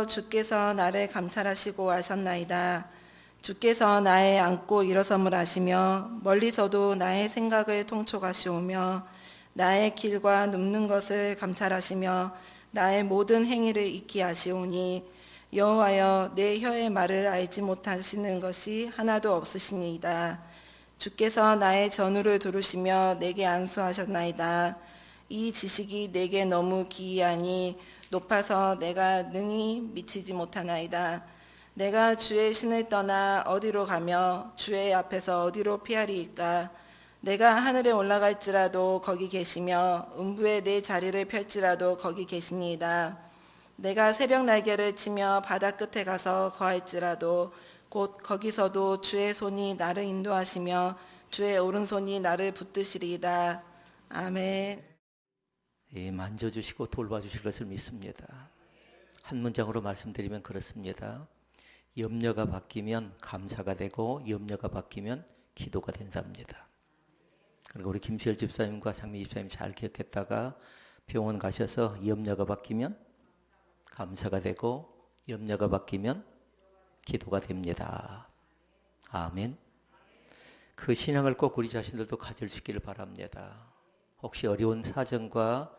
주께서 나를 감찰하시고 아셨나이다. 주께서 나의 앉고 일어섬을 아시며 멀리서도 나의 생각을 통촉하시오며 나의 길과 눕는 것을 감찰하시며 나의 모든 행위를 익히 아시오니 여호와여, 내 혀의 말을 알지 못하시는 것이 하나도 없으시니이다. 주께서 나의 전우를 두르시며 내게 안수하셨나이다. 이 지식이 내게 너무 기이하니 높아서 내가 능히 미치지 못하나이다. 내가 주의 신을 떠나 어디로 가며 주의 앞에서 어디로 피하리이까. 내가 하늘에 올라갈지라도 거기 계시며 음부에 내 자리를 펼지라도 거기 계시니이다. 내가 새벽 날개를 치며 바다 끝에 가서 거할지라도 곧 거기서도 주의 손이 나를 인도하시며 주의 오른손이 나를 붙드시리이다. 아멘. 만져주시고 돌봐주실 것을 믿습니다. 한 문장으로 말씀드리면 그렇습니다. 염려가 바뀌면 감사가 되고 염려가 바뀌면 기도가 된답니다. 그리고 우리 김시열 집사님과 장미 집사님 잘 기억했다가 병원 가셔서 염려가 바뀌면 감사가 되고 염려가 바뀌면 기도가 됩니다. 아멘. 그 신앙을 꼭 우리 자신들도 가질 수 있기를 바랍니다. 혹시 어려운 사정과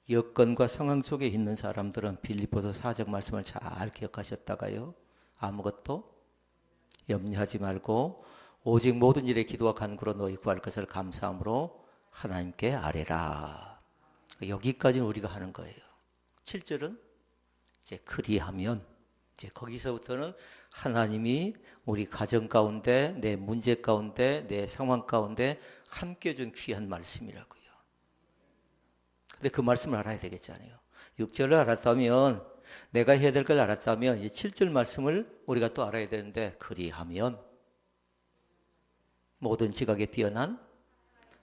여건과 상황 속에 있는 사람들은 빌립보서 4장 말씀을 잘 기억하셨다가요, 아무것도 염려하지 말고 오직 모든 일에 기도와 간구로 너희 구할 것을 감사함으로 하나님께 아뢰라. 여기까지는 우리가 하는 거예요. 7절은 이제 그리하면, 이제 거기서부터는 하나님이 우리 가정 가운데, 내 문제 가운데, 내 상황 가운데 함께 준 귀한 말씀이라고요. 근데 그 말씀을 알아야 되겠잖아요. 6절을 알았다면, 내가 해야 될 걸 알았다면, 이제 7절 말씀을 우리가 또 알아야 되는데, 그리하면 모든 지각에 뛰어난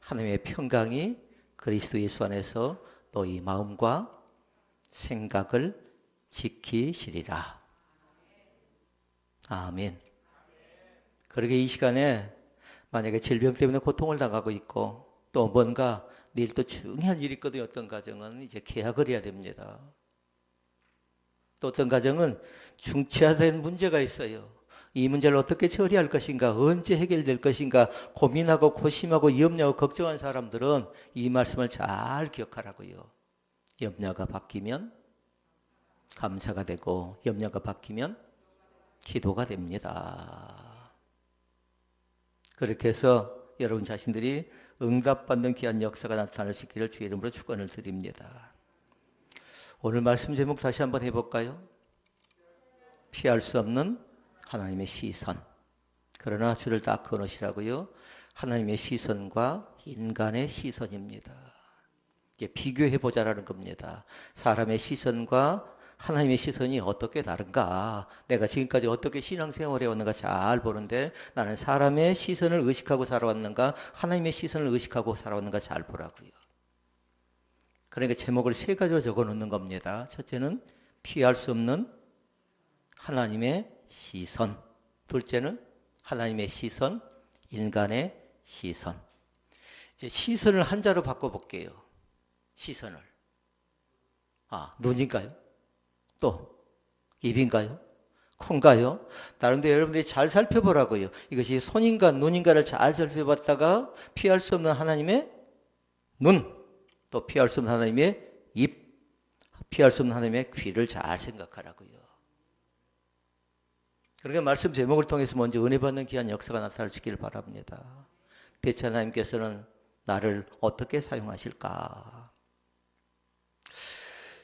하나님의 평강이 그리스도 예수 안에서 너희 마음과 생각을 지키시리라. 아멘. 그러게 이 시간에 만약에 질병 때문에 고통을 당하고 있고 또 뭔가 내일 또 중요한 일이 있거든요. 어떤 가정은 이제 계약을 해야 됩니다. 또 어떤 가정은 중차된 문제가 있어요. 이 문제를 어떻게 처리할 것인가, 언제 해결될 것인가 고민하고 고심하고 염려하고 걱정한 사람들은 이 말씀을 잘 기억하라고요. 염려가 바뀌면 감사가 되고 염려가 바뀌면 기도가 됩니다. 그렇게 해서 여러분 자신들이 응답받는 귀한 역사가 나타날 수 있기를 주의 이름으로 축원을 드립니다. 오늘 말씀 제목 다시 한번 해볼까요? 피할 수 없는 하나님의 시선. 그러나 줄을 딱 그어놓으시라고요. 하나님의 시선과 인간의 시선입니다. 이제 비교해보자라는 겁니다. 사람의 시선과 하나님의 시선이 어떻게 다른가? 내가 지금까지 어떻게 신앙생활을 해왔는가 잘 보는데 나는 사람의 시선을 의식하고 살아왔는가? 하나님의 시선을 의식하고 살아왔는가 잘 보라고요. 그러니까 제목을 3가지로 적어놓는 겁니다. 첫째는 피할 수 없는 하나님의 시선. 둘째는 하나님의 시선, 인간의 시선. 이제 시선을 한자로 바꿔볼게요. 시선을. 눈인가요? 또 입인가요? 콩가요? 다른데 여러분들이 잘 살펴보라고요. 이것이 손인가 눈인가를 잘 살펴봤다가 피할 수 없는 하나님의 눈, 또 피할 수 없는 하나님의 입, 피할 수 없는 하나님의 귀를 잘 생각하라고요. 그러니까 말씀 제목을 통해서 먼저 은혜 받는 귀한 역사가 나타날 수 있기를 바랍니다. 대체 하나님께서는 나를 어떻게 사용하실까?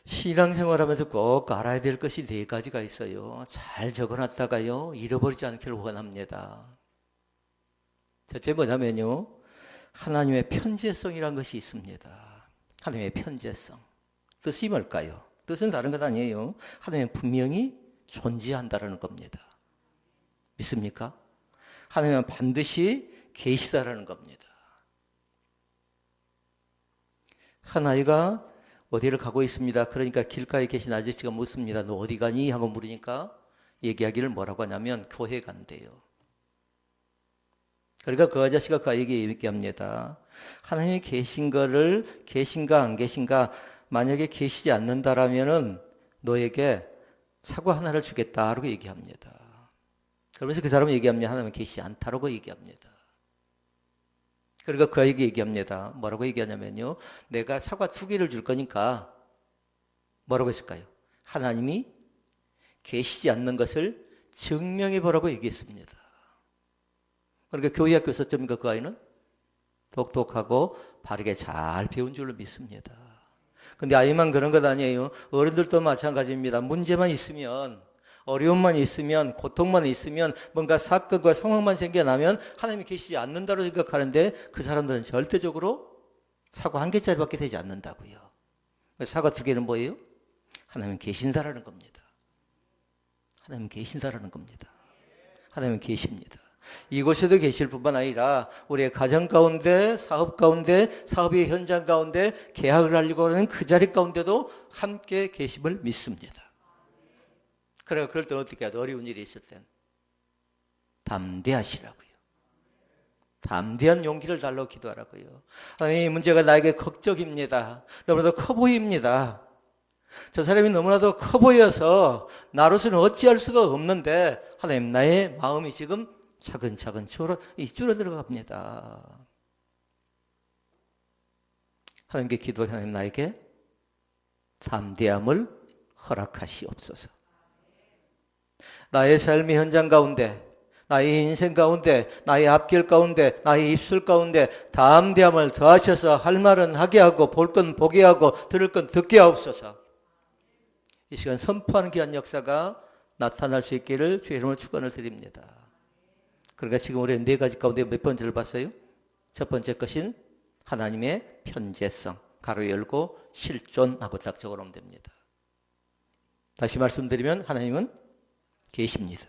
신앙생활하면서 꼭 알아야 될 것이 4가지가 있어요. 잘 적어놨다가요 잃어버리지 않기를 원합니다. 첫째 뭐냐면요, 하나님의 편재성이라는 것이 있습니다. 하나님의 편재성. 뜻이 뭘까요? 뜻은 다른 것 아니에요. 하나님은 분명히 존재한다는 겁니다. 믿습니까? 하나님은 반드시 계시다라는 겁니다. 한 아이가 어디를 가고 있습니다. 그러니까 길가에 계신 아저씨가 묻습니다. 너 어디 가니? 하고 물으니까 얘기하기를 뭐라고 하냐면 교회 간대요. 그러니까 그 아저씨가 그 아이에게 얘기합니다. 하나님이 계신 거를 계신가 안 계신가, 만약에 계시지 않는다라면은 너에게 사과 하나를 주겠다라고 얘기합니다. 그러면서 그 사람은 얘기합니다. 하나님은 계시지 않다라고 얘기합니다. 그러니까 그에게 얘기합니다. 뭐라고 얘기하냐면요. 내가 사과 2개를 줄 거니까 뭐라고 했을까요? 하나님이 계시지 않는 것을 증명해 보라고 얘기했습니다. 그러니까 교회 학교 썼습니까? 그 아이는 똑똑하고 바르게 잘 배운 줄로 믿습니다. 근데 아이만 그런 것 아니에요. 어른들도 마찬가지입니다. 문제만 있으면, 어려움만 있으면, 고통만 있으면, 뭔가 사건과 상황만 생겨나면 하나님이 계시지 않는다고 생각하는데 그 사람들은 절대적으로 사과 1개짜리밖에 되지 않는다고요. 사과 2개는 뭐예요? 하나님 계신다라는 겁니다. 하나님 계신다라는 겁니다. 하나님 계십니다. 이곳에도 계실 뿐만 아니라 우리의 가정 가운데, 사업 가운데, 사업의 현장 가운데, 계약을 하려고 하는 그 자리 가운데도 함께 계심을 믿습니다. 그래, 그럴 때 어떻게 해야 돼? 어려운 일이 있을 땐 담대하시라고요. 담대한 용기를 달라고 기도하라고요. 아니, 이 문제가 나에게 걱정입니다. 너무나도 커 보입니다. 저 사람이 너무나도 커 보여서 나로서는 어찌할 수가 없는데 하나님, 나의 마음이 지금 차근차근 줄어들어 갑니다. 하나님께 기도해. 하나님, 나에게 담대함을 허락하시옵소서. 나의 삶의 현장 가운데, 나의 인생 가운데, 나의 앞길 가운데, 나의 입술 가운데 담대함을 더하셔서 할 말은 하게 하고 볼 건 보게 하고 들을 건 듣게 하옵소서. 이 시간 선포하는 귀한 역사가 나타날 수 있기를 주의 이름으로 축원을 드립니다. 그러니까 지금 우리 4가지 가운데 몇 번째를 봤어요? 첫 번째 것인 하나님의 편재성, 가로 열고 실존하고 딱 적어놓으면 됩니다. 다시 말씀드리면 하나님은 계십니다.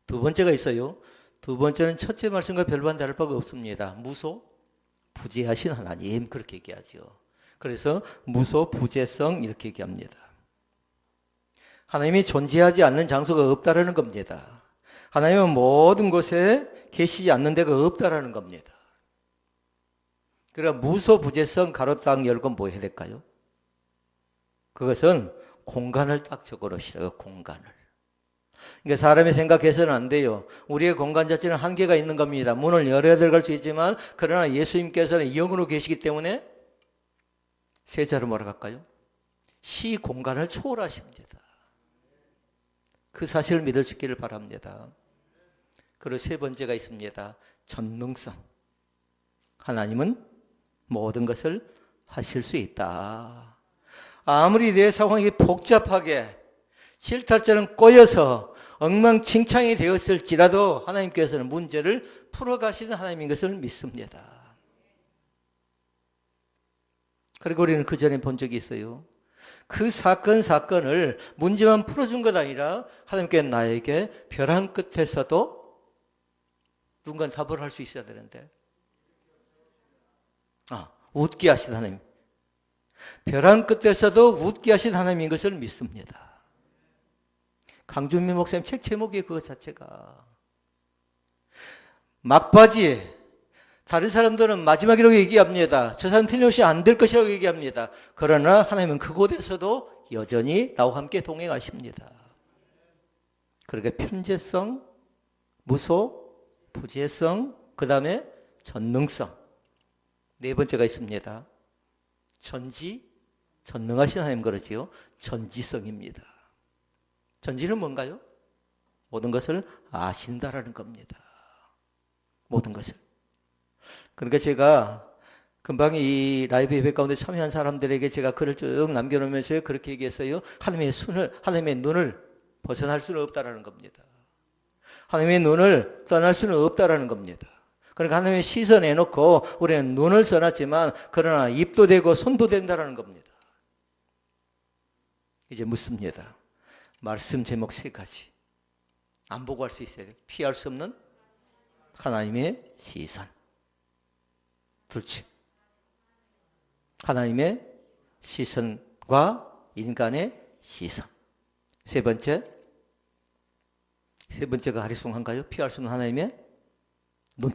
2번째가 있어요. 2번째는 첫째 말씀과 별반 다를 바가 없습니다. 무소, 부재하신 하나님, 그렇게 얘기하죠. 그래서 무소, 부재성 이렇게 얘기합니다. 하나님이 존재하지 않는 장소가 없다라는 겁니다. 하나님은 모든 곳에 계시지 않는 데가 없다라는 겁니다. 그러니까 무소, 부재성 가로 딱 열고 뭐 해야 될까요? 그것은 공간을 딱 적어놓으시라고, 공간을. 그러니까 사람이 생각해서는 안 돼요. 우리의 공간 자체는 한계가 있는 겁니다. 문을 열어야 들어갈 수 있지만 그러나 예수님께서는 영으로 계시기 때문에 세자로 뭐라고 할까요? 시 공간을 초월하십니다. 그 사실을 믿을 수 있기를 바랍니다. 그리고 3번째가 있습니다. 전능성. 하나님은 모든 것을 하실 수 있다. 아무리 내 상황이 복잡하게 실타처럼 꼬여서 엉망진창이 되었을지라도 하나님께서는 문제를 풀어가시는 하나님인 것을 믿습니다. 그리고 우리는 그 전에 본 적이 있어요. 그 사건을 문제만 풀어준 것 아니라 하나님께 나에게 벼랑 끝에서도 누군가 답을 할 수 있어야 되는데 웃게 하신 하나님, 벼랑 끝에서도 웃게 하신 하나님인 것을 믿습니다. 강준민 목사님 책 제목이 그것 자체가 막바지. 다른 사람들은 마지막이라고 얘기합니다. 저 사람 틀림없이 안 될 것이라고 얘기합니다. 그러나 하나님은 그곳에서도 여전히 나와 함께 동행하십니다. 그러니까 편재성, 무소, 부재성, 그 다음에 전능성. 4번째가 있습니다. 전능하신 하나님 그러지요. 전지성입니다. 전지는 뭔가요? 모든 것을 아신다라는 겁니다. 모든 것을. 그러니까 제가 금방 이 라이브 예배 가운데 참여한 사람들에게 제가 글을 쭉 남겨놓으면서 그렇게 얘기했어요. 하나님의 눈을 벗어날 수는 없다라는 겁니다. 하나님의 눈을 떠날 수는 없다라는 겁니다. 그러니까 하나님의 시선에 놓고 우리는 눈을 써놨지만 그러나 입도 되고 손도 된다라는 겁니다. 이제 묻습니다. 말씀 제목 3가지. 안 보고 할 수 있어야 돼요. 피할 수 없는 하나님의 시선. 둘째, 하나님의 시선과 인간의 시선. 3번째가 가리송한가요? 피할 수 없는 하나님의 눈,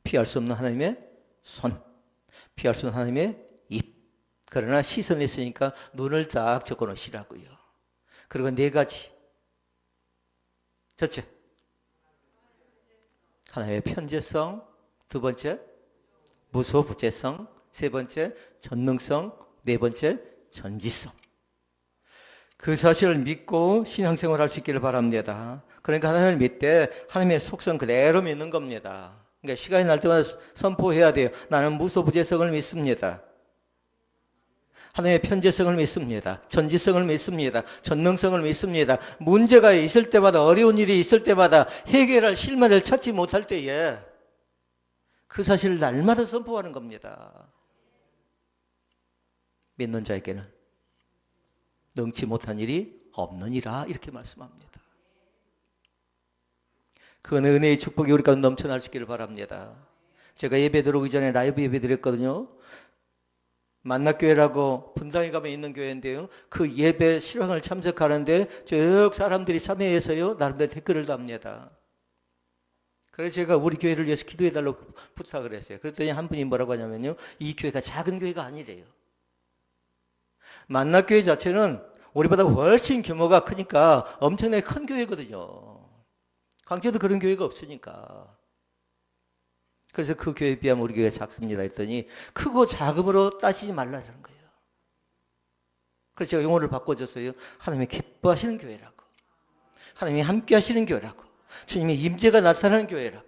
피할 수 없는 하나님의 손, 피할 수 없는 하나님의 입. 그러나 시선이 있으니까 눈을 딱 적어 놓으시라고요. 그리고 4가지. 첫째, 하나님의 편재성. 두 번째, 무소부재성. 세 번째, 전능성. 네 번째, 전지성. 그 사실을 믿고 신앙생활 할 수 있기를 바랍니다. 그러니까 하나님을 믿되 하나님의 속성 그대로 믿는 겁니다. 그러니까 시간이 날 때마다 선포해야 돼요. 나는 무소부재성을 믿습니다. 하나님의 편재성을 믿습니다. 전지성을 믿습니다. 전능성을 믿습니다. 문제가 있을 때마다, 어려운 일이 있을 때마다 해결할 실마리를 찾지 못할 때에 그 사실을 날마다 선포하는 겁니다. 믿는 자에게는 능치 못한 일이 없느니라, 이렇게 말씀합니다. 그 은혜의 축복이 우리 가운데 넘쳐날 수 있기를 바랍니다. 제가 예배 들어오기 전에 라이브 예배 드렸거든요. 만나교회라고 분당에 가면 있는 교회인데요. 그 예배 실황을 참석하는데 쭉 사람들이 참여해서요, 나름대로 댓글을 답니다. 그래서 제가 우리 교회를 위해서 기도해달라고 부탁을 했어요. 그랬더니 한 분이 뭐라고 하냐면요, 이 교회가 작은 교회가 아니래요. 만나교회 자체는 우리보다 훨씬 규모가 크니까 엄청나게 큰 교회거든요. 광주도 그런 교회가 없으니까. 그래서 그 교회에 비하면 우리 교회가 작습니다 했더니 크고 작음으로 따지지 말라는 거예요. 그래서 제가 용어를 바꿔줬어요. 하나님이 기뻐하시는 교회라고. 하나님이 함께 하시는 교회라고. 주님의 임재가 나타나는 교회라고.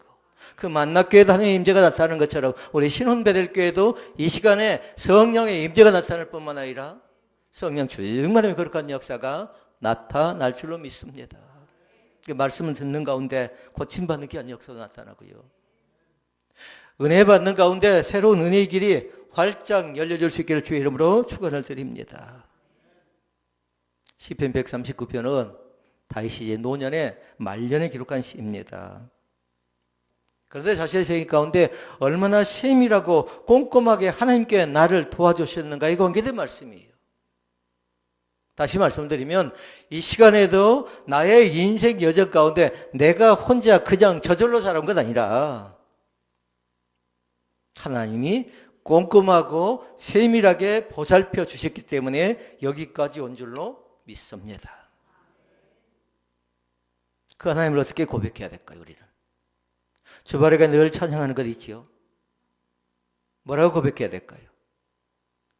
그 만나교회도 하나님의 임재가 나타나는 것처럼 우리 신혼베델교회도 이 시간에 성령의 임재가 나타날 뿐만 아니라 성령 충만함의 거룩한 역사가 나타날 줄로 믿습니다. 말씀을 듣는 가운데 고침받는 귀한 역사가 나타나고요. 은혜 받는 가운데 새로운 은혜의 길이 활짝 열려질 수 있기를 주의 이름으로 축원을 드립니다. 시편 139편은 다윗이 노년의 말년에 기록한 시입니다. 그런데 자신의 생애 가운데 얼마나 세밀하고 꼼꼼하게 하나님께 나를 도와주셨는가에 관계된 말씀이에요. 다시 말씀드리면 이 시간에도 나의 인생 여정 가운데 내가 혼자 그냥 저절로 살아온 것 아니라 하나님이 꼼꼼하고 세밀하게 보살펴 주셨기 때문에 여기까지 온 줄로 믿습니다. 그 하나님을 어떻게 고백해야 될까요, 우리는? 주말에가 늘 찬양하는 것 있지요. 뭐라고 고백해야 될까요?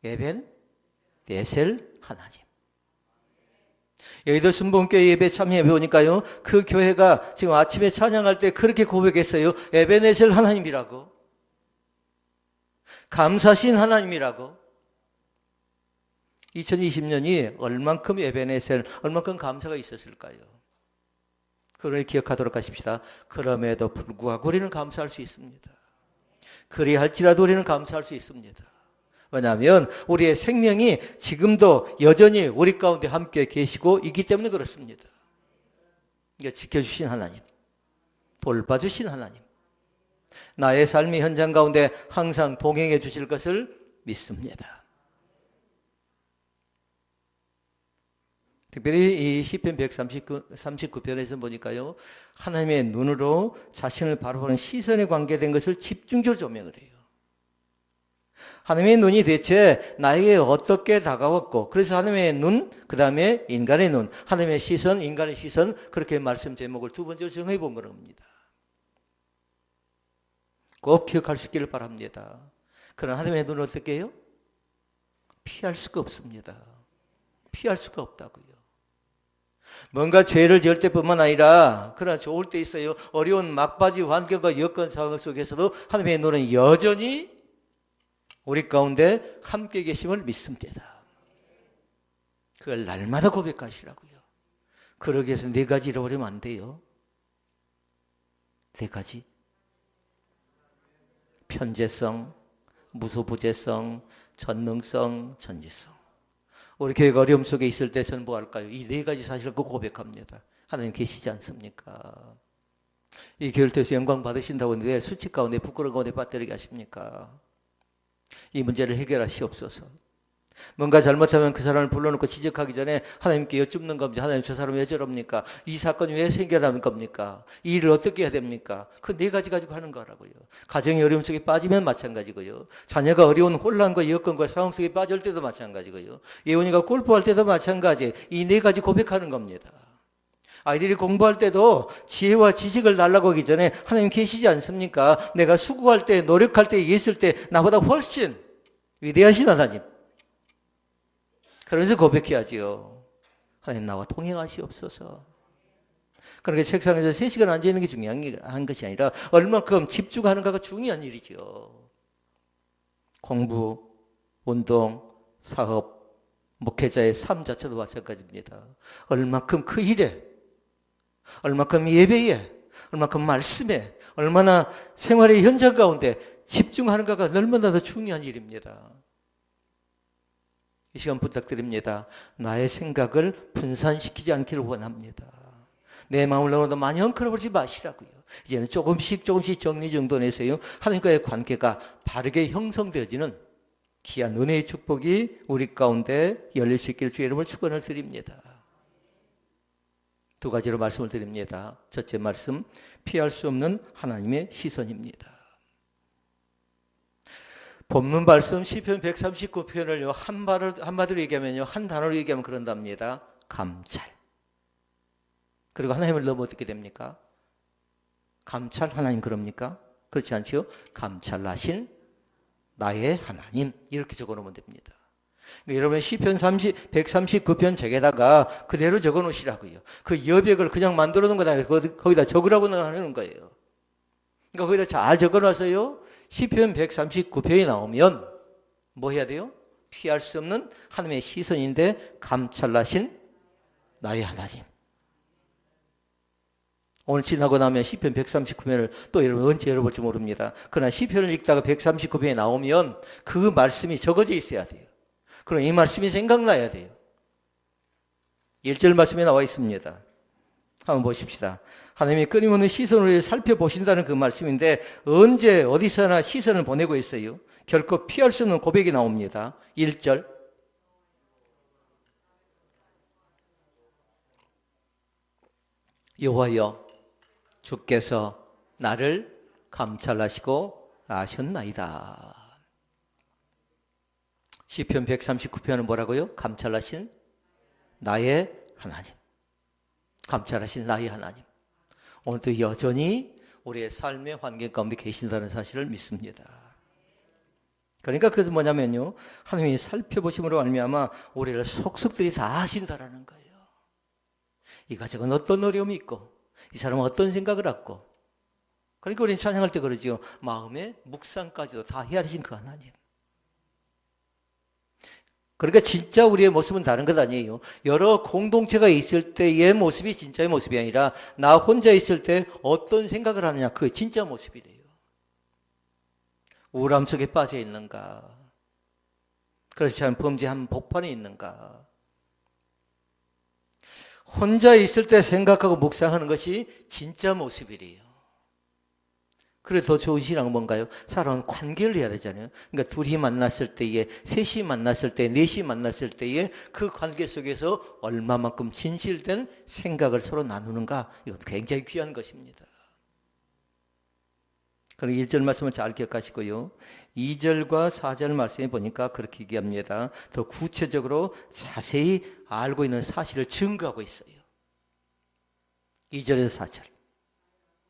에벤 네셀 하나님. 여의도 순복음교회 예배 참여해 보니까요, 그 교회가 지금 아침에 찬양할 때 그렇게 고백했어요. 에벤네셀 하나님이라고. 감사신 하나님이라고. 2020년이 얼만큼 에벤네셀, 얼만큼 감사가 있었을까요? 그걸 기억하도록 하십시다. 그럼에도 불구하고 우리는 감사할 수 있습니다. 그리할지라도 우리는 감사할 수 있습니다. 왜냐하면 우리의 생명이 지금도 여전히 우리 가운데 함께 계시고 있기 때문에 그렇습니다. 그러니까 지켜주신 하나님, 돌봐주신 하나님, 나의 삶의 현장 가운데 항상 동행해 주실 것을 믿습니다. 특별히 이 시편 139편에서 보니까요, 하나님의 눈으로 자신을 바라보는 시선에 관계된 것을 집중적으로 조명을 해요. 하나님의 눈이 대체 나에게 어떻게 다가왔고, 그래서 하나님의 눈, 그 다음에 인간의 눈, 하나님의 시선, 인간의 시선, 그렇게 말씀 제목을 두 번째로 정해 본 겁니다. 꼭 기억할 수 있기를 바랍니다. 그러나 하나님의 눈은 어떻게 해요? 피할 수가 없습니다. 피할 수가 없다고요. 뭔가 죄를 지을 때뿐만 아니라 그러나 좋을 때 있어요. 어려운 막바지 환경과 여건 상황 속에서도 하나님의 눈은 여전히 우리 가운데 함께 계심을 믿습니다. 그걸 날마다 고백하시라고요. 그러기 위해서 4가지 잃어버리면 안 돼요. 4가지. 편재성, 무소부재성, 전능성, 전지성. 우리 교회가 어려움 속에 있을 때 저는 뭐 할까요? 이 4가지 사실을 꼭 고백합니다. 하나님 계시지 않습니까? 이 교회를 통해서 영광 받으신다고 하는데 수치 가운데 부끄러운 가운데 빠뜨리게 하십니까? 이 문제를 해결하시옵소서. 뭔가 잘못하면 그 사람을 불러놓고 지적하기 전에 하나님께 여쭙는 겁니다. 하나님, 저 사람 왜 저럽니까? 이 사건이 왜 생겨나는 겁니까? 이 일을 어떻게 해야 됩니까? 그 네 가지 가지고 하는 거라고요. 가정의 어려움 속에 빠지면 마찬가지고요. 자녀가 어려운 혼란과 여건과 상황 속에 빠질 때도 마찬가지고요. 예원이가 골프할 때도 마찬가지. 이 네 가지 고백하는 겁니다. 아이들이 공부할 때도 지혜와 지식을 달라고 하기 전에 하나님 계시지 않습니까? 내가 수고할 때, 노력할 때, 있을 때 나보다 훨씬 위대하신 하나님. 그러면서 고백해야지요. 하나님, 나와 동행하시옵소서. 그러니까 책상에서 3시간 앉아있는 게 중요한 것이 아니라 얼만큼 집중하는가가 중요한 일이죠. 공부, 운동, 사업, 목회자의 삶 자체도 마찬가지입니다. 얼만큼 그 일에, 얼만큼 예배에, 얼만큼 말씀에, 얼마나 생활의 현장 가운데 집중하는가가 얼마나 더 중요한 일입니다. 이 시간 부탁드립니다. 나의 생각을 분산시키지 않기를 원합니다. 내 마음을 너무도 많이 엉클어버리지 마시라고요. 이제는 조금씩 정리정돈해서요. 하나님과의 관계가 바르게 형성되어지는 귀한 은혜의 축복이 우리 가운데 열릴 수 있기를 주의 이름으로 축원을 드립니다. 2가지로 말씀을 드립니다. 첫째 말씀, 피할 수 없는 하나님의 시선입니다. 본문 말씀 시편 139편을요. 한마디로 얘기하면요. 한 단어로 얘기하면 그런답니다. 감찰. 그리고 하나님을 너무 어떻게 됩니까? 감찰 하나님 그럽니까? 그렇지 않지요? 감찰하신 나의 하나님 이렇게 적어놓으면 됩니다. 그러니까 여러분 시편 139편 책에다가 그대로 적어놓으시라고요. 그 여백을 그냥 만들어 놓은 거다 거기다 적으라고 하는 거예요. 그러니까 거기다 잘 적어놔서요. 시편 139편이 나오면 뭐 해야 돼요? 피할 수 없는 하나님의 시선인데 감찰하신 나의 하나님. 오늘 지나고 나면 시편 139편을 또 여러분 언제 열어볼지 모릅니다. 그러나 시편을 읽다가 139편이 나오면 그 말씀이 적어져 있어야 돼요. 그럼 이 말씀이 생각나야 돼요. 1절 말씀에 나와 있습니다. 한번 보십시다. 하나님이 끊임없는 시선으로 살펴보신다는 그 말씀인데 언제 어디서나 시선을 보내고 있어요. 결코 피할 수 없는 고백이 나옵니다. 1절 여호와여 주께서 나를 감찰하시고 아셨나이다. 시편 139편은 뭐라고요? 감찰하신 나의 하나님. 감찰하신 나의 하나님. 오늘도 여전히 우리의 삶의 환경 가운데 계신다는 사실을 믿습니다. 그러니까 그것은 뭐냐면요. 하나님이 살펴보심으로 말미암아 우리를 속속들이 다 아신다라는 거예요. 이 가정은 어떤 어려움이 있고 이 사람은 어떤 생각을 갖고 그러니까 우리는 찬양할 때 그러지요. 마음의 묵상까지도 다 헤아리신 그 하나님. 그러니까 진짜 우리의 모습은 다른 것 아니에요. 여러 공동체가 있을 때의 모습이 진짜의 모습이 아니라 나 혼자 있을 때 어떤 생각을 하느냐 그게 진짜 모습이래요. 우울함 속에 빠져 있는가? 그렇지 않은 범죄한 복판에 있는가? 혼자 있을 때 생각하고 묵상하는 것이 진짜 모습이래요. 그래서 더 좋은 신앙은 뭔가요? 사람은 관계를 해야 되잖아요. 그러니까 둘이 만났을 때에, 셋이 만났을 때, 넷이 만났을 때에 그 관계 속에서 얼마만큼 진실된 생각을 서로 나누는가 이것도 굉장히 귀한 것입니다. 그리고 1절 말씀을 잘 기억하시고요. 2절과 4절 말씀에 보니까 그렇게 얘기합니다. 더 구체적으로 자세히 알고 있는 사실을 증거하고 있어요. 2절에서 4절.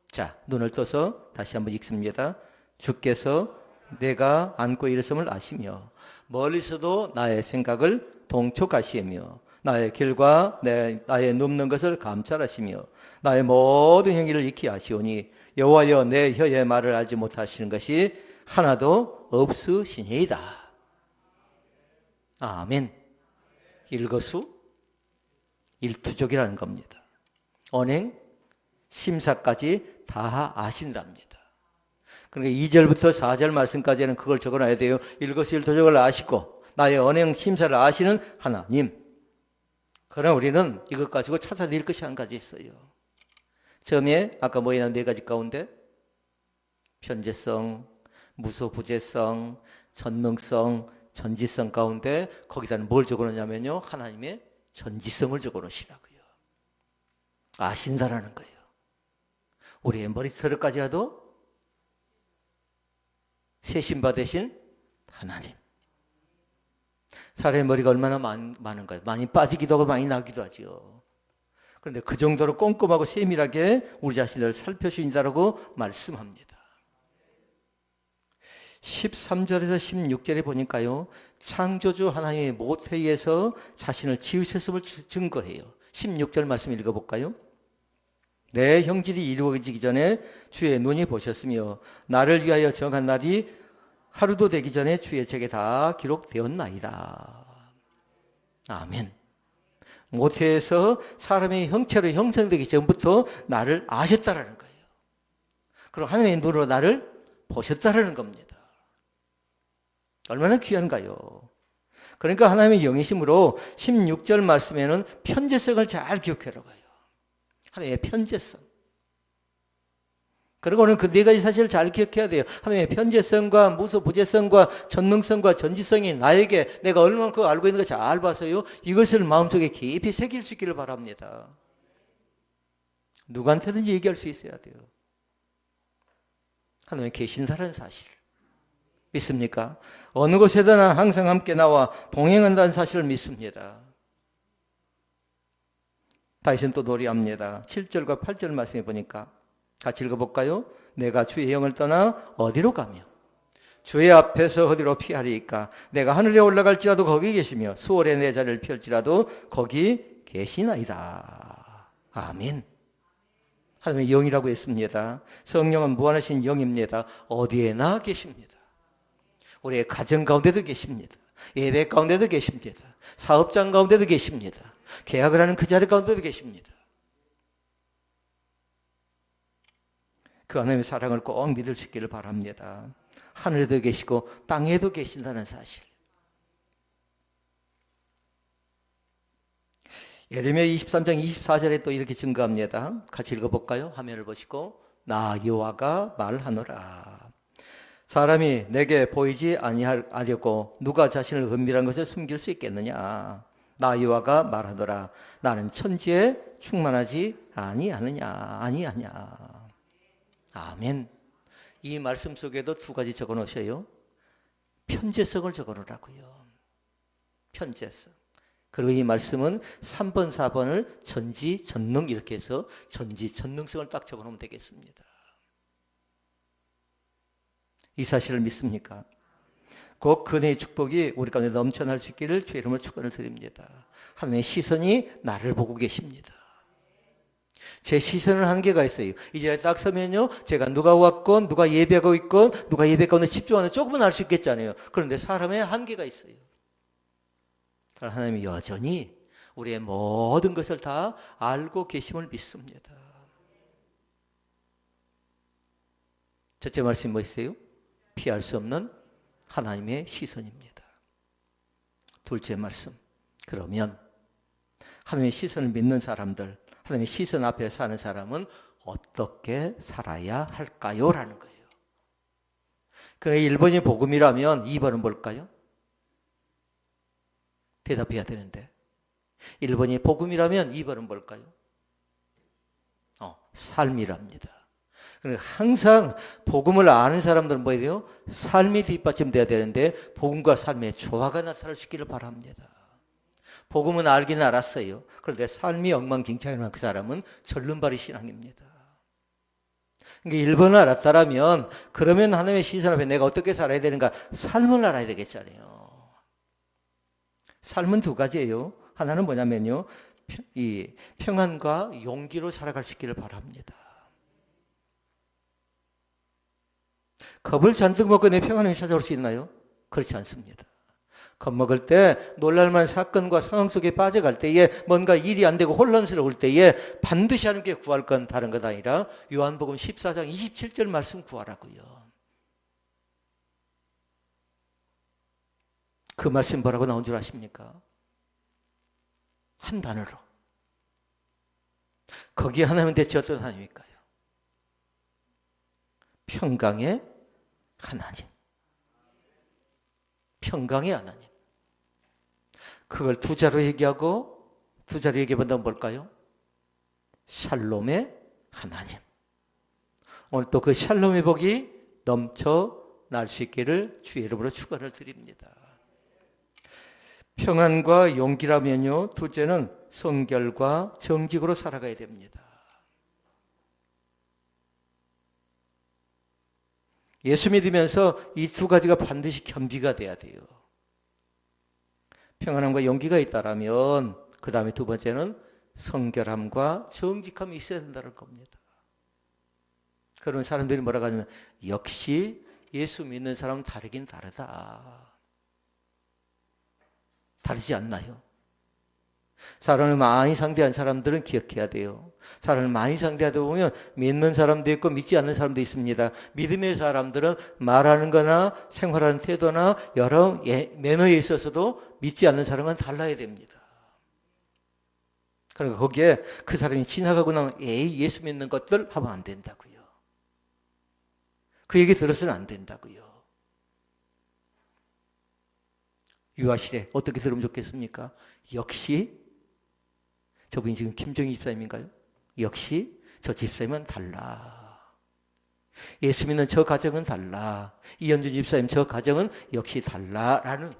자, 눈을 떠서 다시 한번 읽습니다. 주께서 내가 안고 일어섬을 아시며 멀리서도 나의 생각을 동촉하시며 나의 길과 나의 눕는 것을 감찰하시며 나의 모든 행위를 익히 아시오니 여호와여 내 혀의 말을 알지 못하시는 것이 하나도 없으시니이다. 아멘. 일거수 일투족이라는 겁니다. 언행 심사까지 다 아신답니다. 그러니까 2절부터 4절 말씀까지는 그걸 적어놔야 돼요. 일거수일투족을 아시고 나의 언행 심사를 아시는 하나님. 그러나 우리는 이것 가지고 찾아낼 것이 한 가지 있어요. 처음에 아까 뭐였나 4가지 가운데 편재성, 무소부재성, 전능성, 전지성 가운데 거기다는 뭘 적어놓냐면요, 하나님의 전지성을 적어놓으시라고요. 아신다라는 거예요. 우리의 머리털까지라도 세신 받으신 하나님. 사람의 머리가 얼마나 많은가요? 많이 빠지기도 하고 많이 나기도 하죠. 그런데 그 정도로 꼼꼼하고 세밀하게 우리 자신을 살펴주신다라고 말씀합니다. 13절에서 16절에 보니까요, 창조주 하나님의 모태에 의해서 자신을 지으셨음을 증거해요. 16절 말씀 읽어볼까요? 내 형질이 이루어지기 전에 주의 눈이 보셨으며 나를 위하여 정한 날이 하루도 되기 전에 주의 책에 다 기록되었나이다. 아멘. 모태에서 사람의 형체로 형성되기 전부터 나를 아셨다라는 거예요. 그리고 하나님의 눈으로 나를 보셨다라는 겁니다. 얼마나 귀한가요? 그러니까 하나님의 영이심으로 16절 말씀에는 편재성을 잘 기억하라고 해요. 하나님의 편재성. 그리고 오늘 그 네 가지 사실을 잘 기억해야 돼요. 하나님의 편재성과 무소부재성과 전능성과 전지성이 나에게 내가 얼마나 알고 있는 거 잘 봐서요, 이것을 마음속에 깊이 새길 수 있기를 바랍니다. 누구한테든지 얘기할 수 있어야 돼요. 하나님이 계신다는 사실 믿습니까? 어느 곳에든 항상 함께 나와 동행한다는 사실을 믿습니다. 다시는 또 노래합니다. 7절과 8절 말씀해 보니까 같이 읽어볼까요? 내가 주의 영을 떠나 어디로 가며 주의 앞에서 어디로 피하리이까? 내가 하늘에 올라갈지라도 거기 계시며 수월에 내 자리를 펼지라도 거기 계시나이다. 아멘. 하나님의 영이라고 했습니다. 성령은 무한하신 영입니다. 어디에나 계십니다. 우리의 가정 가운데도 계십니다. 예배 가운데도 계십니다. 사업장 가운데도 계십니다. 계약을 하는 그 자리 가운데도 계십니다. 그 하나님의 사랑을 꼭 믿을 수 있기를 바랍니다. 하늘에도 계시고 땅에도 계신다는 사실. 예레미야 23장 24절에 또 이렇게 증거합니다. 같이 읽어볼까요? 화면을 보시고 나 여호와가 말하노라. 사람이 내게 보이지 아니하려고 누가 자신을 은밀한 것을 숨길 수 있겠느냐. 나 여호와가 말하노라. 나는 천지에 충만하지 아니하냐. 아멘. 이 말씀 속에도 두 가지 적어 놓으셔요. 편재성을 적어 놓으라고요. 편재성. 그리고 이 말씀은 3번, 4번을 전지, 전능 이렇게 해서 전지, 전능성을 딱 적어 놓으면 되겠습니다. 이 사실을 믿습니까? 곧 그네의 축복이 우리 가운데 넘쳐날 수 있기를 주의 이름으로 축원을 드립니다. 하나님의 시선이 나를 보고 계십니다. 제 시선은 한계가 있어요. 이제 딱 서면요, 제가 누가 왔건, 누가 예배하고 있건, 누가 예배 가운데 집중하는 조금은 알 수 있겠잖아요. 그런데 사람의 한계가 있어요. 그러나 하나님이 여전히 우리의 모든 것을 다 알고 계심을 믿습니다. 첫째 말씀이 뭐 있어요? 피할 수 없는 하나님의 시선입니다. 둘째 말씀, 그러면 하나님의 시선을 믿는 사람들, 하나님의 시선 앞에 사는 사람은 어떻게 살아야 할까요? 라는 거예요. 그래 1번이 복음이라면 2번은 뭘까요? 대답해야 되는데 1번이 복음이라면 2번은 뭘까요? 삶이랍니다. 그러니까 항상 복음을 아는 사람들은 뭐예요 돼요? 삶이 뒷받침돼야 되는데 복음과 삶의 조화가 나타날 수 있기를 바랍니다. 복음은 알긴 알았어요. 그런데 삶이 엉망진창이면 그 사람은 절름발이 신앙입니다. 그러니까 1번을 알았다라면 그러면 하나님의 시선 앞에 내가 어떻게 살아야 되는가? 삶을 알아야 되겠잖아요. 삶은 두 가지예요. 하나는 뭐냐면요, 이 평안과 용기로 살아갈 수 있기를 바랍니다. 겁을 잔뜩 먹고 내 평안을 찾아올 수 있나요? 그렇지 않습니다. 겁먹을 때 놀랄만한 사건과 상황 속에 빠져갈 때에 뭔가 일이 안 되고 혼란스러울 때에 반드시 하나님께 구할 건 다른 것 아니라 요한복음 14장 27절 말씀 구하라고요. 그 말씀 뭐라고 나온 줄 아십니까? 한 단어로. 거기에 하나님은 대체 어떤 하나님일까요? 평강의 하나님. 평강의 하나님. 그걸 두 자로 얘기하고 두 자로 얘기해본다면 뭘까요? 샬롬의 하나님. 오늘 또 그 샬롬의 복이 넘쳐날 수 있기를 주의 이름으로 축원을 드립니다. 평안과 용기라면요, 둘째는 성결과 정직으로 살아가야 됩니다. 예수 믿으면서 이 두 가지가 반드시 겸비가 돼야 돼요. 평안함과 용기가 있다라면 그 다음에 두 번째는 성결함과 정직함이 있어야 된다는 겁니다. 그런 사람들이 뭐라고 하냐면 역시 예수 믿는 사람은 다르긴 다르다. 다르지 않나요? 사람을 많이 상대한 사람들은 기억해야 돼요. 사람을 많이 상대하다 보면 믿는 사람도 있고 믿지 않는 사람도 있습니다. 믿음의 사람들은 말하는 거나 생활하는 태도나 여러 매너에 있어서도 믿지 않는 사람은 달라야 됩니다. 그러니까 거기에 그 사람이 지나가고 나면 에이 예수 믿는 것들 하면 안 된다고요. 그 얘기 들어서는 안 된다고요. 유아실에 어떻게 들으면 좋겠습니까? 역시 저분이 지금 김정희 집사님인가요? 역시 저 집사님은 달라. 예수 믿는 저 가정은 달라. 이현주 집사님 저 가정은 역시 달라라는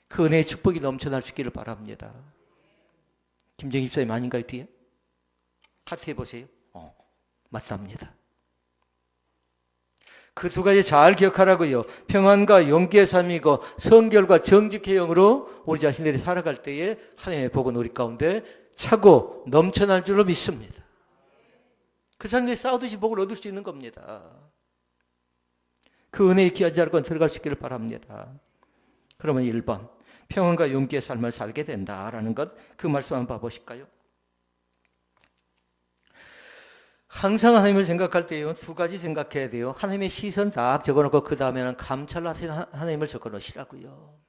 그 은혜의 축복이 넘쳐날 수 있기를 바랍니다. 김정희 집사님 아닌가요? 뒤에? 같이 해보세요. 맞답니다. 그 두 가지 잘 기억하라고요. 평안과 용기의 삶이고 성결과 정직의 영으로 우리 자신들이 살아갈 때에 하나님의 복은 우리 가운데 차고 넘쳐날 줄로 믿습니다. 그 사람들이 싸우듯이 복을 얻을 수 있는 겁니다. 그 은혜의 귀한 자리권 들어갈 수 있기를 바랍니다. 그러면 1번 평안과 용기의 삶을 살게 된다라는 것, 그 말씀 한번 봐보실까요? 항상 하나님을 생각할 때요, 두 가지 생각해야 돼요. 하나님의 시선 딱 적어놓고 그 다음에는 감찰하시는 하나님을 적어놓으시라고요.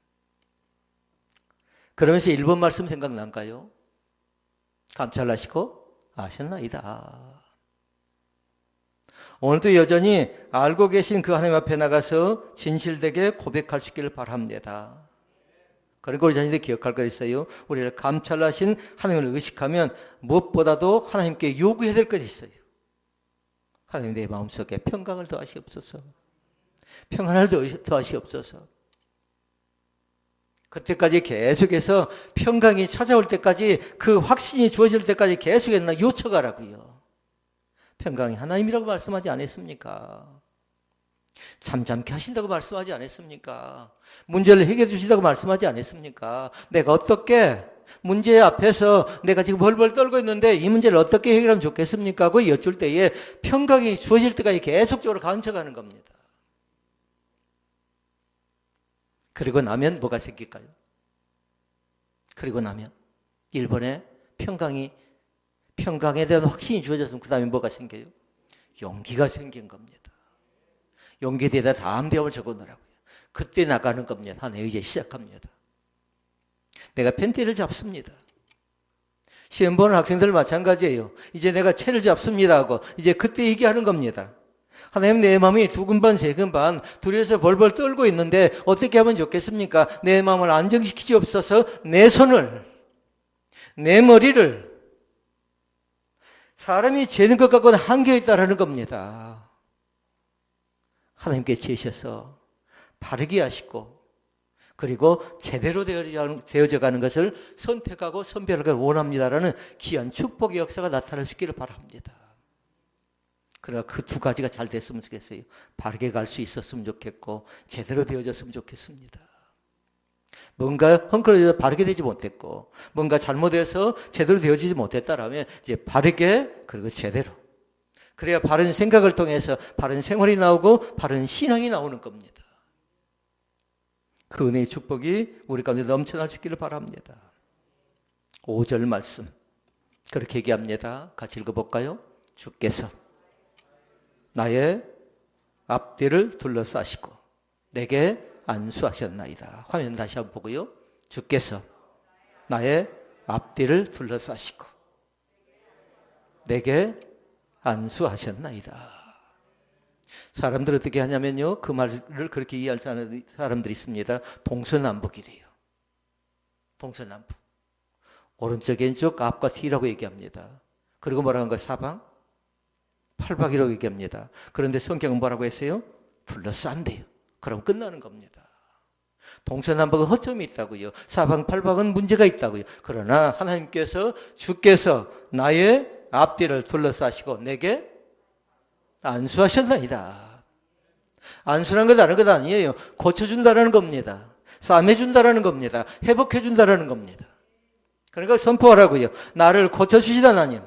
그러면서 1번 말씀 생각난가요? 감찰하시고 아셨나이다. 오늘도 여전히 알고 계신 그 하나님 앞에 나가서 진실되게 고백할 수 있기를 바랍니다. 그리고 우리 자신들이 기억할 거 있어요. 우리를 감찰하신 하나님을 의식하면 무엇보다도 하나님께 요구해야 될 것이 있어요. 하나님 내 마음속에 평강을 더하시옵소서. 평안을 더하시옵소서. 그때까지 계속해서 평강이 찾아올 때까지 그 확신이 주어질 때까지 계속해서 요청하라고요. 평강이 하나님이라고 말씀하지 않았습니까? 잠잠케 하신다고 말씀하지 않았습니까? 문제를 해결해 주신다고 말씀하지 않았습니까? 내가 어떻게 문제 앞에서 내가 지금 벌벌 떨고 있는데 이 문제를 어떻게 해결하면 좋겠습니까? 그 여쭐 때에 평강이 주어질 때까지 계속적으로 간척하는 겁니다. 그리고 나면 뭐가 생길까요? 그리고 나면 1번에 평강에 대한 확신이 주어졌으면 그 다음에 뭐가 생겨요? 용기가 생긴 겁니다. 용기에 대해서 다음 대업을 적어놓으라고요. 그때 나가는 겁니다. 하나님 이제 시작합니다. 내가 펜티를 잡습니다. 시험 보는 학생들 마찬가지예요. 이제 내가 채를 잡습니다 하고 이제 그때 얘기하는 겁니다. 하나님 내 마음이 두근반 세근반 둘이서 벌벌 떨고 있는데 어떻게 하면 좋겠습니까? 내 마음을 안정시키시옵소서. 내 손을, 내 머리를 사람이 재는 것 같고는 한계에 있다라는 겁니다. 하나님께 재셔서 바르게 하시고 그리고 제대로 되어져 가는 것을 선택하고 선별하길 원합니다라는 귀한 축복의 역사가 나타날 수 있기를 바랍니다. 그러나 그 두 가지가 잘 됐으면 좋겠어요. 바르게 갈 수 있었으면 좋겠고 제대로 되어졌으면 좋겠습니다. 뭔가 헝클어져서 바르게 되지 못했고 뭔가 잘못해서 제대로 되어지지 못했다라면 이제 바르게 그리고 제대로 그래야 바른 생각을 통해서 바른 생활이 나오고 바른 신앙이 나오는 겁니다. 그 은혜의 축복이 우리 가운데 넘쳐날 수 있기를 바랍니다. 5절 말씀 그렇게 얘기합니다. 같이 읽어볼까요? 주께서 나의 앞뒤를 둘러싸시고 내게 안수하셨나이다. 화면 다시 한번 보고요. 주께서 나의 앞뒤를 둘러싸시고 내게 안수하셨나이다. 사람들 어떻게 하냐면요, 그 말을 그렇게 이해할 사람들이 있습니다. 동서남북이래요. 동서남북. 오른쪽 왼쪽 앞과 뒤라고 얘기합니다. 그리고 뭐라고 한 거예요? 사방 팔방이라고 얘기합니다. 그런데 성경은 뭐라고 했어요? 둘러싼대요. 그럼 끝나는 겁니다. 동서남북은 허점이 있다고요. 사방팔방은 문제가 있다고요. 그러나 하나님께서 주께서 나의 앞뒤를 둘러싸시고 내게 안수하셨나이다. 안수라는 건 다른 것 아니에요. 고쳐준다라는 겁니다. 싸매준다라는 겁니다. 회복해준다라는 겁니다. 그러니까 선포하라고요. 나를 고쳐주신 하나님,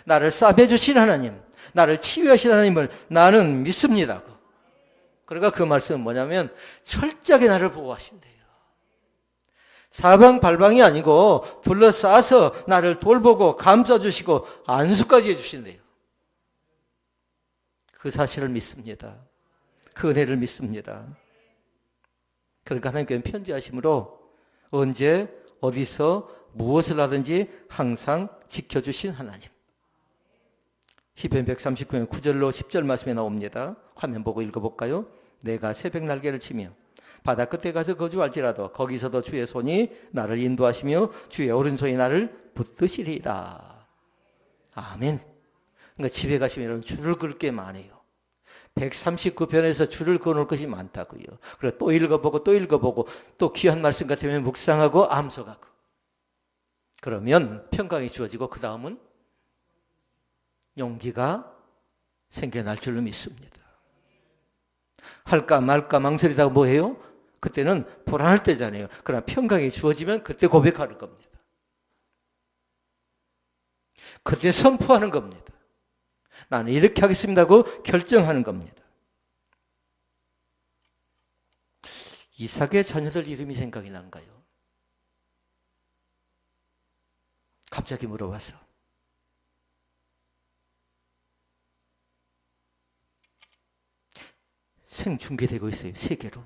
나를 싸매주신 하나님, 나를 치유하신 하나님을 나는 믿습니다. 그러니까 그 말씀은 뭐냐면 철저하게 나를 보호하신대요. 사방팔방이 아니고 둘러싸서 나를 돌보고 감싸주시고 안수까지 해주신대요. 그 사실을 믿습니다. 그 은혜를 믿습니다. 그러니까 하나님께는 편지하심으로 언제 어디서 무엇을 하든지 항상 지켜주신 하나님. 시편 139편 9절로 10절 말씀에 나옵니다. 화면 보고 읽어볼까요? 내가 새벽 날개를 치며 바다 끝에 가서 거주할지라도 거기서도 주의 손이 나를 인도하시며 주의 오른손이 나를 붙드시리라. 아멘. 그러니까 집에 가시면 여러분 줄을 그을 게 많아요. 139편에서 줄을 그어놓을 것이 많다고요. 그리고 또 읽어보고 또 읽어보고 또 귀한 말씀 같으면 묵상하고 암송하고. 그러면 평강이 주어지고 그 다음은 용기가 생겨날 줄로 믿습니다. 할까 말까 망설이다가 뭐해요? 그때는 불안할 때잖아요. 그러나 평강이 주어지면 그때 고백하는 겁니다. 그때 선포하는 겁니다. 나는 이렇게 하겠습니다 하고 결정하는 겁니다. 이삭의 자녀들 이름이 생각이 난가요? 갑자기 물어봐서. 생중계되고 있어요. 세계로.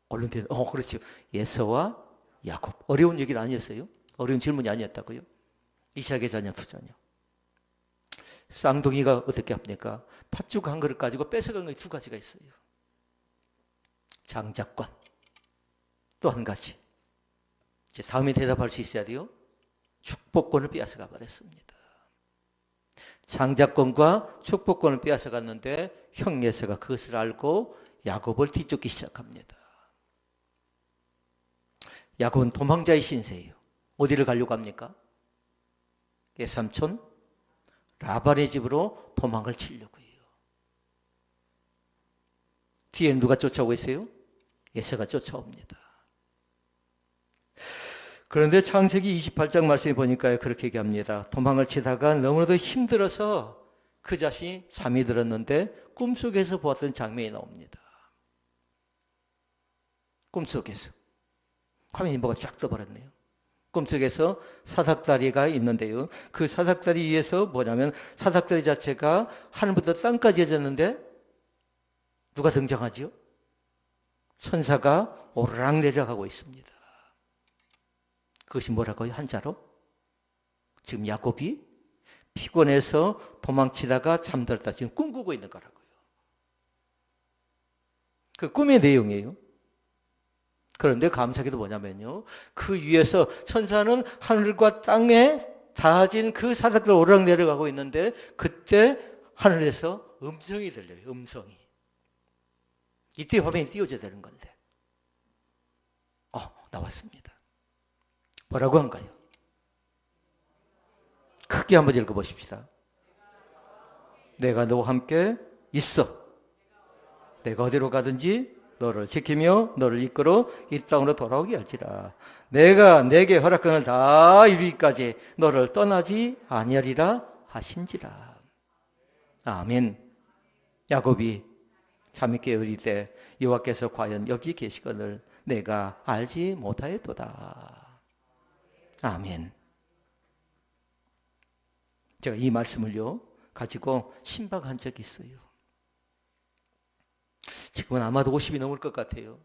얼른 그렇죠. 에서와 야곱. 어려운 얘기는 아니었어요. 어려운 질문이 아니었다고요. 이삭의 자녀 두 자녀. 쌍둥이가 어떻게 합니까? 팥죽 한 그릇 가지고 뺏어간 게 두 가지가 있어요. 장자권. 또 한 가지. 이제 다음에 대답할 수 있어야 돼요. 축복권을 빼앗아가 버렸습니다. 장자권과 축복권을 빼앗아갔는데 형 에서가 그것을 알고 야곱을 뒤쫓기 시작합니다. 야곱은 도망자의 신세예요. 어디를 가려고 합니까? 외삼촌 라반의 집으로 도망을 치려고 해요. 뒤에는 누가 쫓아오고 있어요? 에서가 쫓아옵니다. 그런데 창세기 28장 말씀에 보니까 그렇게 얘기합니다. 도망을 치다가 너무나도 힘들어서 그 자신이 잠이 들었는데 꿈속에서 보았던 장면이 나옵니다. 꿈속에서. 화면이 뭐가 쫙 떠버렸네요. 꿈속에서 사닥다리가 있는데요. 그 사닥다리 위에서 뭐냐면 사닥다리 자체가 하늘부터 땅까지 해졌는데 누가 등장하지요? 천사가 오르락 내려가고 있습니다. 그것이 뭐라고요? 한자로? 지금 야곱이 피곤해서 도망치다가 잠들었다. 지금 꿈꾸고 있는 거라고요. 그 꿈의 내용이에요. 그런데 감사하게도 뭐냐면요. 그 위에서 천사는 하늘과 땅에 닿아진 그 사닥들을 오르락 내려가고 있는데 그때 하늘에서 음성이 들려요. 음성이. 이때 화면이 띄워져야 되는 건데. 나왔습니다. 뭐라고 한가요? 크게 한번 읽어보십시다. 내가 너와 함께 있어. 내가 어디로 가든지 너를 지키며 너를 이끌어 이 땅으로 돌아오게 할지라. 내가 내게 허락한 걸 다 이루기까지 너를 떠나지 아니하리라 하신지라. 아멘. 야곱이 잠이 깨어릴 때 여호와께서 과연 여기 계시거늘 내가 알지 못하였도다. 아멘. 제가 이 말씀을요 가지고 신방한 적이 있어요. 지금은 아마도 50이 넘을 것 같아요.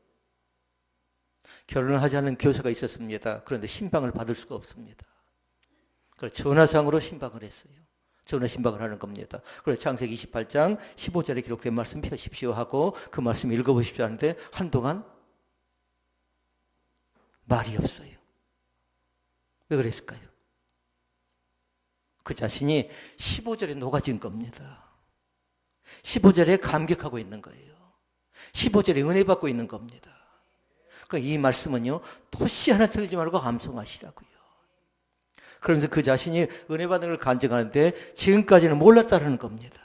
결혼을 하지 않은 교사가 있었습니다. 그런데 신방을 받을 수가 없습니다. 그래서 전화상으로 신방을 했어요. 전원 신방을 하는 겁니다. 그래서 창세기 28장 15절에 기록된 말씀 펴십시오 하고 그 말씀 읽어보십시오 하는데 한동안 말이 없어요. 왜 그랬을까요? 그 자신이 15절에 녹아진 겁니다. 15절에 감격하고 있는 거예요. 15절에 은혜 받고 있는 겁니다. 그러니까 이 말씀은요, 토시 하나 틀리지 말고 암송하시라고요. 그러면서 그 자신이 은혜 받는 걸 간증하는데 지금까지는 몰랐다는 겁니다.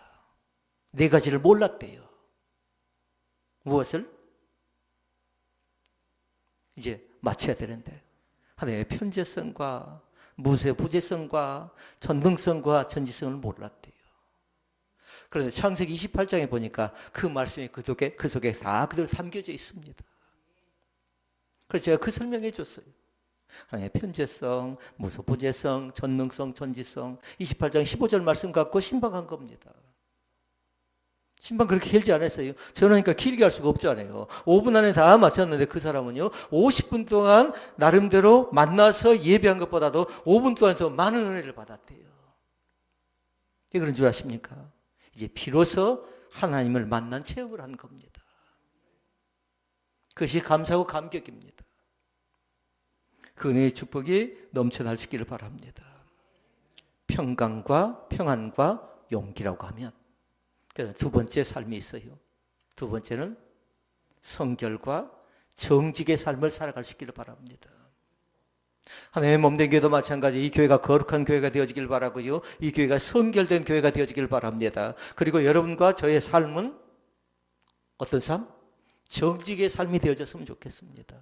네 가지를 몰랐대요. 무엇을? 이제 마쳐야 되는데 하나님의 편재성과 무쇠 부재성과 전능성과 전지성을 몰랐대요. 그런데 창세기 28장에 보니까 그 말씀이 그 속에 다 그대로 담겨져 있습니다. 그래서 제가 그 설명해 줬어요. 하나님의 편재성, 무소부재성, 전능성, 전지성 28장 15절 말씀 갖고 신방한 겁니다. 신방 그렇게 길지 않았어요. 저는 그러니까 길게 할 수가 없잖아요. 5분 안에 다 마쳤는데 그 사람은요 50분 동안 나름대로 만나서 예배한 것보다도 5분 동안 더 많은 은혜를 받았대요. 왜 그런 줄 아십니까? 이제 비로소 하나님을 만난 체험을 한 겁니다. 그것이 감사하고 감격입니다. 그 은혜의 축복이 넘쳐날 수 있기를 바랍니다. 평강과 평안과 용기라고 하면 두 번째 삶이 있어요. 두 번째는 성결과 정직의 삶을 살아갈 수 있기를 바랍니다. 하나님의 몸된 교회도 마찬가지 이 교회가 거룩한 교회가 되어지길 바라고요. 이 교회가 성결된 교회가 되어지길 바랍니다. 그리고 여러분과 저의 삶은 어떤 삶? 정직의 삶이 되어졌으면 좋겠습니다.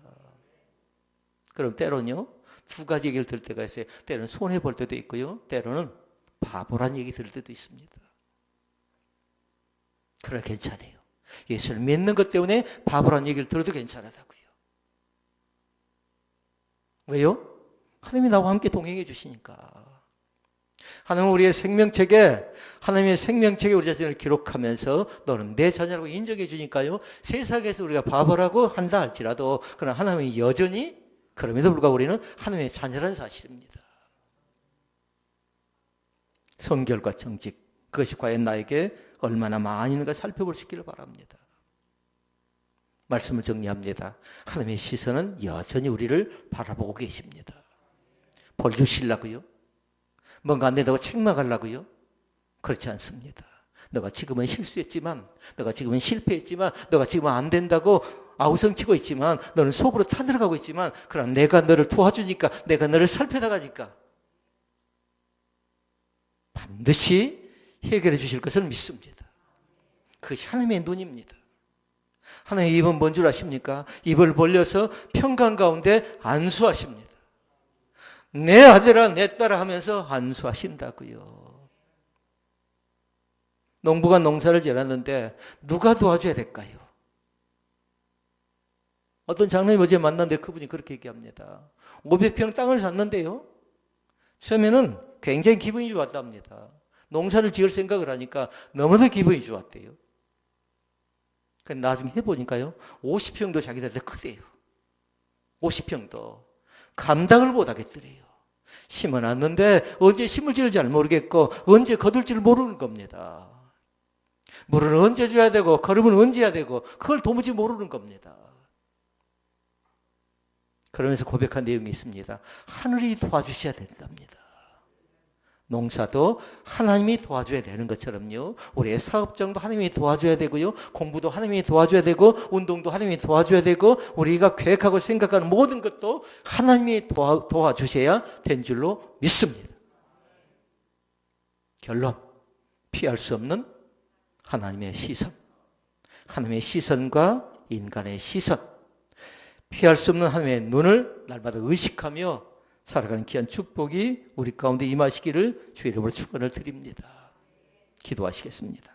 그럼 때로는요, 두 가지 얘기를 들을 때가 있어요. 때로는 손해볼 때도 있고요. 때로는 바보란 얘기 들을 때도 있습니다. 그러나 괜찮아요. 예수를 믿는 것 때문에 바보란 얘기를 들어도 괜찮다고요. 왜요? 하나님이 나와 함께 동행해 주시니까. 하나님은 우리의 생명책에 하나님의 생명책에 우리 자신을 기록하면서 너는 내 자녀라고 인정해 주니까요. 세상에서 우리가 바보라고 한다 할지라도 그러나 하나님이 여전히 그럼에도 불구하고 우리는 하나님의 자녀라는 사실입니다. 성결과 정직 그것이 과연 나에게 얼마나 많이 있는가 살펴볼 수 있기를 바랍니다. 말씀을 정리합니다. 하나님의 시선은 여전히 우리를 바라보고 계십니다. 벌 주시려고요? 뭔가 안 된다고 책망하려고요? 그렇지 않습니다. 너가 지금은 실수했지만, 너가 지금은 실패했지만, 너가 지금은 안 된다고 아우성치고 있지만, 너는 속으로 타들어가고 있지만, 그러나 내가 너를 도와주니까, 내가 너를 살펴나가니까 반드시 해결해 주실 것을 믿습니다. 그것이 하나님의 눈입니다. 하나님의 입은 뭔 줄 아십니까? 입을 벌려서 평강 가운데 안수하십니다. 내 아들아 내 딸아 하면서 안수하신다고요. 농부가 농사를 지었는데 누가 도와줘야 될까요? 어떤 장로님 어제 만났는데 그분이 그렇게 얘기합니다. 500평 땅을 샀는데요. 처음에는 굉장히 기분이 좋았답니다. 농사를 지을 생각을 하니까 너무나 기분이 좋았대요. 근데 나중에 해보니까요. 50평도 자기들한테 크대요. 50평도. 감당을 못하겠더래요. 심어놨는데 언제 심을지를 잘 모르겠고 언제 거둘지를 모르는 겁니다. 물은 언제 줘야 되고 거름은 언제 해야 되고 그걸 도무지 모르는 겁니다. 그러면서 고백한 내용이 있습니다. 하늘이 도와주셔야 된답니다. 농사도 하나님이 도와줘야 되는 것처럼요. 우리의 사업장도 하나님이 도와줘야 되고요. 공부도 하나님이 도와줘야 되고 운동도 하나님이 도와줘야 되고 우리가 계획하고 생각하는 모든 것도 하나님이 도와주셔야 된 줄로 믿습니다. 결론, 피할 수 없는 하나님의 시선, 하나님의 시선과 인간의 시선, 피할 수 없는 하나님의 눈을 날마다 의식하며 살아가는 귀한 축복이 우리 가운데 임하시기를 주의 이름으로 축원을 드립니다. 기도하시겠습니다.